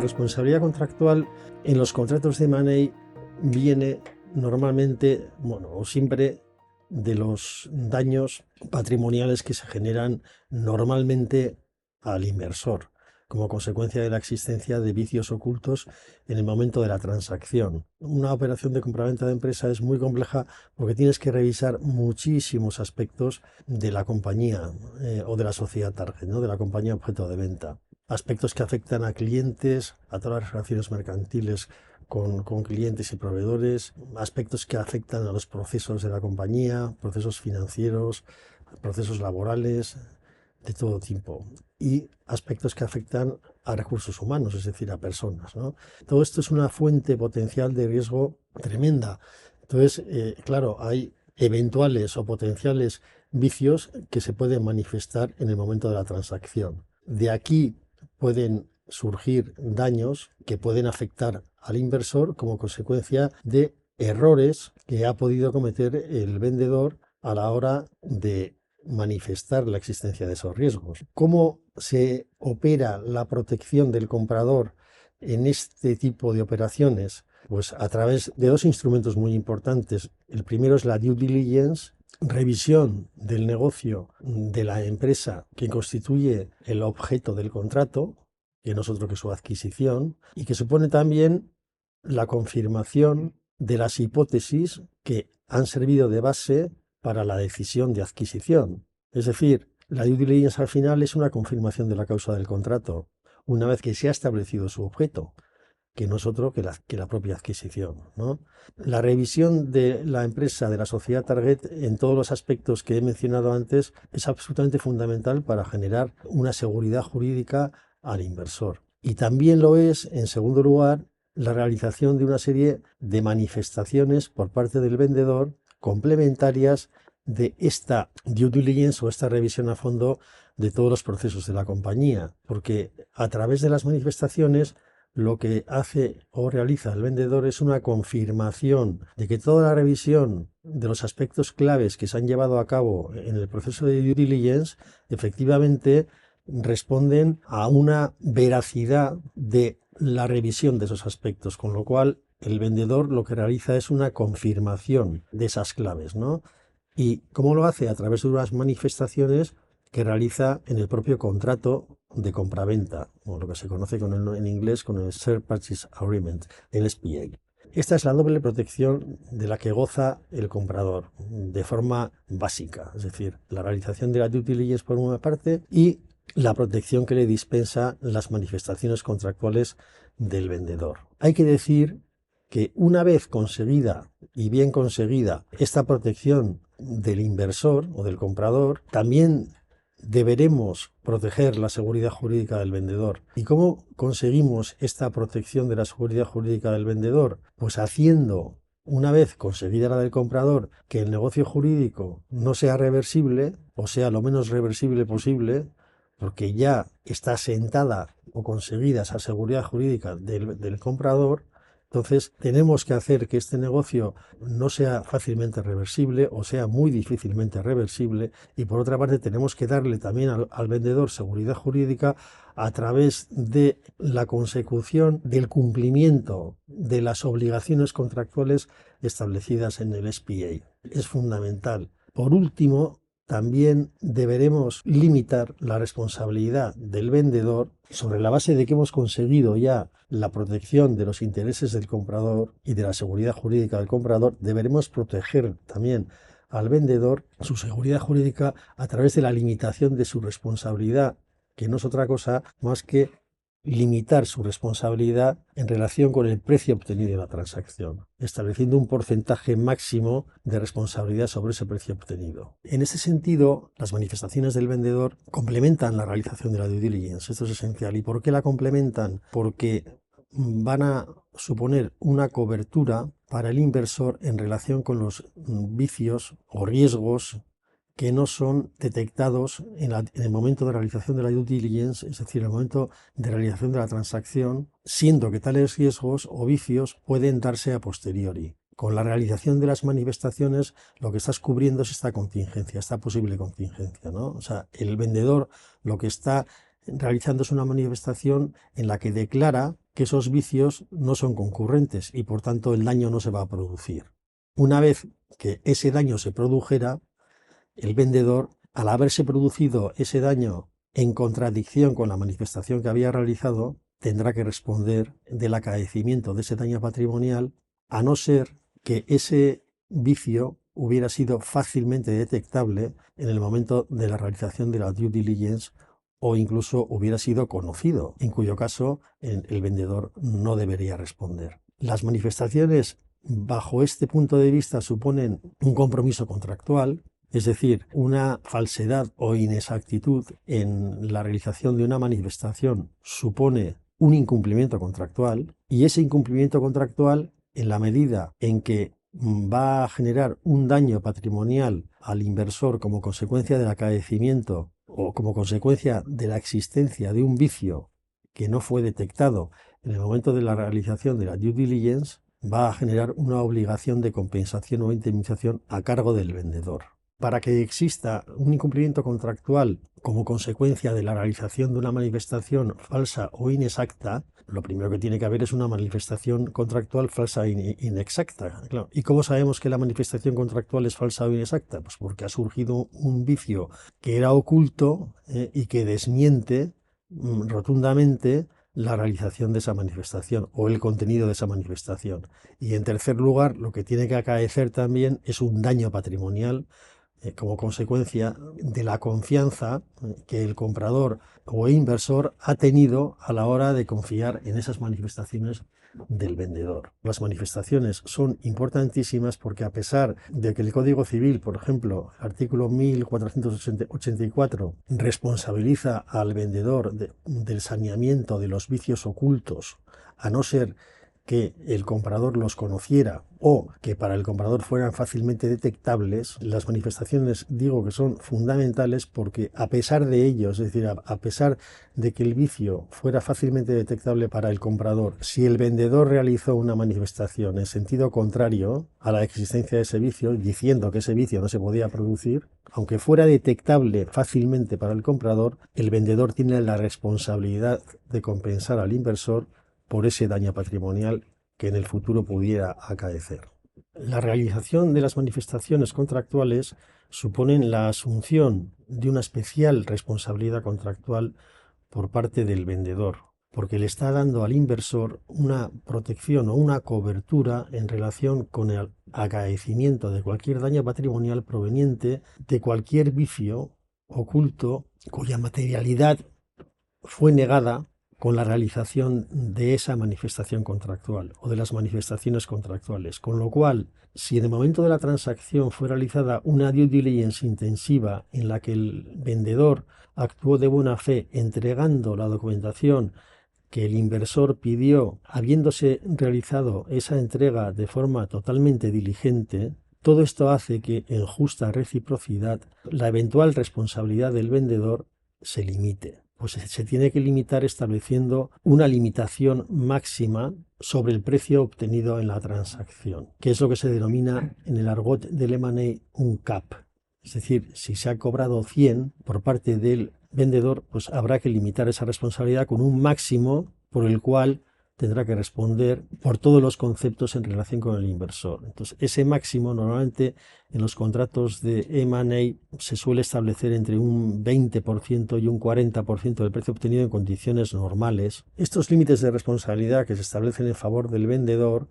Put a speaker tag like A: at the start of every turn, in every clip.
A: La responsabilidad contractual en los contratos de M&A viene normalmente, o siempre, de los daños patrimoniales que se generan normalmente al inversor, como consecuencia de la existencia de vicios ocultos en el momento de la transacción. Una operación de compraventa de empresa es muy compleja porque tienes que revisar muchísimos aspectos de la compañía o de la sociedad target, ¿no? De la compañía objeto de venta. Aspectos que afectan a clientes, a todas las relaciones mercantiles con clientes y proveedores, aspectos que afectan a los procesos de la compañía, procesos financieros, procesos laborales, de todo tipo, y aspectos que afectan a recursos humanos, es decir, a personas, ¿no? Todo esto es una fuente potencial de riesgo tremenda. Entonces, claro, hay eventuales o potenciales vicios que se pueden manifestar en el momento de la transacción. De aquí pueden surgir daños que pueden afectar al inversor como consecuencia de errores que ha podido cometer el vendedor a la hora de manifestar la existencia de esos riesgos. ¿Cómo se opera la protección del comprador en este tipo de operaciones? Pues a través de dos instrumentos muy importantes. El primero es la due diligence, revisión del negocio de la empresa que constituye el objeto del contrato, que no es otro que su adquisición, y que supone también la confirmación de las hipótesis que han servido de base para la decisión de adquisición. Es decir, la due diligence al final es una confirmación de la causa del contrato, una vez que se ha establecido su objeto, que no es otro que la propia adquisición, ¿no? La revisión de la empresa, de la sociedad target, en todos los aspectos que he mencionado antes, es absolutamente fundamental para generar una seguridad jurídica al inversor. Y también lo es, en segundo lugar, la realización de una serie de manifestaciones por parte del vendedor complementarias de esta due diligence o esta revisión a fondo de todos los procesos de la compañía, porque a través de las manifestaciones lo que hace o realiza el vendedor es una confirmación de que toda la revisión de los aspectos claves que se han llevado a cabo en el proceso de due diligence efectivamente responden a una veracidad de la revisión de esos aspectos, con lo cual el vendedor lo que realiza es una confirmación de esas claves, ¿no? ¿Y cómo lo hace? A través de unas manifestaciones que realiza en el propio contrato de compraventa, o lo que se conoce en inglés con el Share Purchase Agreement, el SPA. Esta es la doble protección de la que goza el comprador de forma básica, es decir, la realización de la due diligence por una parte y la protección que le dispensa las manifestaciones contractuales del vendedor. Hay que decir que una vez conseguida y bien conseguida esta protección del inversor o del comprador, también deberemos proteger la seguridad jurídica del vendedor. ¿Y cómo conseguimos esta protección de la seguridad jurídica del vendedor? Pues haciendo, una vez conseguida la del comprador, que el negocio jurídico no sea reversible, o sea lo menos reversible posible, porque ya está asentada o conseguida esa seguridad jurídica del comprador. Entonces tenemos que hacer que este negocio no sea fácilmente reversible o sea muy difícilmente reversible, y por otra parte tenemos que darle también al vendedor seguridad jurídica a través de la consecución del cumplimiento de las obligaciones contractuales establecidas en el SPA. Es fundamental. Por último, también deberemos limitar la responsabilidad del vendedor sobre la base de que hemos conseguido ya la protección de los intereses del comprador y de la seguridad jurídica del comprador. Deberemos proteger también al vendedor su seguridad jurídica a través de la limitación de su responsabilidad, que no es otra cosa más que limitar su responsabilidad en relación con el precio obtenido en la transacción, estableciendo un porcentaje máximo de responsabilidad sobre ese precio obtenido. En ese sentido, las manifestaciones del vendedor complementan la realización de la due diligence. Esto es esencial. ¿Y por qué la complementan? Porque van a suponer una cobertura para el inversor en relación con los vicios o riesgos que no son detectados en el momento de realización de la due diligence, es decir, en el momento de realización de la transacción, siendo que tales riesgos o vicios pueden darse a posteriori. Con la realización de las manifestaciones, lo que estás cubriendo es esta contingencia, esta posible contingencia, ¿no? O sea, el vendedor lo que está realizando es una manifestación en la que declara que esos vicios no son concurrentes y por tanto el daño no se va a producir. Una vez que ese daño se produjera, el vendedor, al haberse producido ese daño en contradicción con la manifestación que había realizado, tendrá que responder del acaecimiento de ese daño patrimonial, a no ser que ese vicio hubiera sido fácilmente detectable en el momento de la realización de la due diligence o incluso hubiera sido conocido, en cuyo caso el vendedor no debería responder. Las manifestaciones bajo este punto de vista suponen un compromiso contractual, es decir, una falsedad o inexactitud en la realización de una manifestación supone un incumplimiento contractual, y ese incumplimiento contractual, en la medida en que va a generar un daño patrimonial al inversor como consecuencia del acaecimiento o como consecuencia de la existencia de un vicio que no fue detectado en el momento de la realización de la due diligence, va a generar una obligación de compensación o indemnización a cargo del vendedor. Para que exista un incumplimiento contractual como consecuencia de la realización de una manifestación falsa o inexacta, lo primero que tiene que haber es una manifestación contractual falsa e inexacta. Claro. ¿Y cómo sabemos que la manifestación contractual es falsa o inexacta? Pues porque ha surgido un vicio que era oculto y que desmiente rotundamente la realización de esa manifestación o el contenido de esa manifestación. Y en tercer lugar, lo que tiene que acaecer también es un daño patrimonial como consecuencia de la confianza que el comprador o inversor ha tenido a la hora de confiar en esas manifestaciones del vendedor. Las manifestaciones son importantísimas porque, a pesar de que el Código Civil, por ejemplo, el artículo 1484, responsabiliza al vendedor del saneamiento de los vicios ocultos, a no ser que el comprador los conociera o que para el comprador fueran fácilmente detectables, las manifestaciones digo que son fundamentales porque, a pesar de ello, es decir, a pesar de que el vicio fuera fácilmente detectable para el comprador, si el vendedor realizó una manifestación en sentido contrario a la existencia de ese vicio, diciendo que ese vicio no se podía producir, aunque fuera detectable fácilmente para el comprador, el vendedor tiene la responsabilidad de compensar al inversor por ese daño patrimonial que en el futuro pudiera acaecer. La realización de las manifestaciones contractuales suponen la asunción de una especial responsabilidad contractual por parte del vendedor, porque le está dando al inversor una protección o una cobertura en relación con el acaecimiento de cualquier daño patrimonial proveniente de cualquier vicio oculto cuya materialidad fue negada con la realización de esa manifestación contractual o de las manifestaciones contractuales. Con lo cual, si en el momento de la transacción fue realizada una due diligence intensiva en la que el vendedor actuó de buena fe entregando la documentación que el inversor pidió, habiéndose realizado esa entrega de forma totalmente diligente, todo esto hace que, en justa reciprocidad, la eventual responsabilidad del vendedor se limite. Pues se tiene que limitar estableciendo una limitación máxima sobre el precio obtenido en la transacción, que es lo que se denomina en el argot del M&A un cap. Es decir, si se ha cobrado 100 por parte del vendedor, pues habrá que limitar esa responsabilidad con un máximo por el cual tendrá que responder por todos los conceptos en relación con el inversor. Entonces, ese máximo normalmente en los contratos de M&A se suele establecer entre un 20% y un 40% del precio obtenido en condiciones normales. Estos límites de responsabilidad que se establecen en favor del vendedor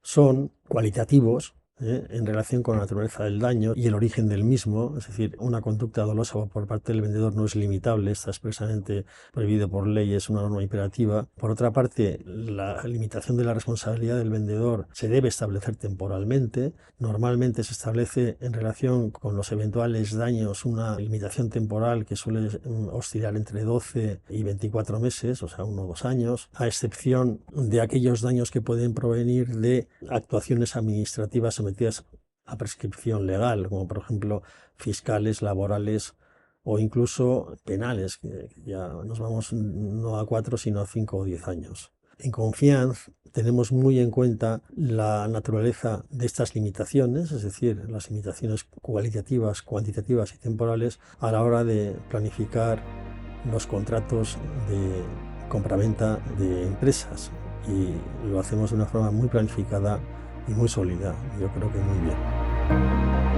A: son cualitativos, en relación con la naturaleza del daño y el origen del mismo, es decir, una conducta dolosa por parte del vendedor no es limitable, está expresamente prohibido por ley, es una norma imperativa. Por otra parte, la limitación de la responsabilidad del vendedor se debe establecer temporalmente. Normalmente se establece en relación con los eventuales daños una limitación temporal que suele oscilar entre 12 y 24 meses, o sea, 1 o 2 años, a excepción de aquellos daños que pueden provenir de actuaciones administrativas sometidas a prescripción legal, como por ejemplo fiscales, laborales o incluso penales, que ya nos vamos no a 4 sino a 5 o 10 años. En Confianz tenemos muy en cuenta la naturaleza de estas limitaciones, es decir, las limitaciones cualitativas, cuantitativas y temporales a la hora de planificar los contratos de compraventa de empresas y lo hacemos de una forma muy planificada y muy sólida. Yo creo que muy bien.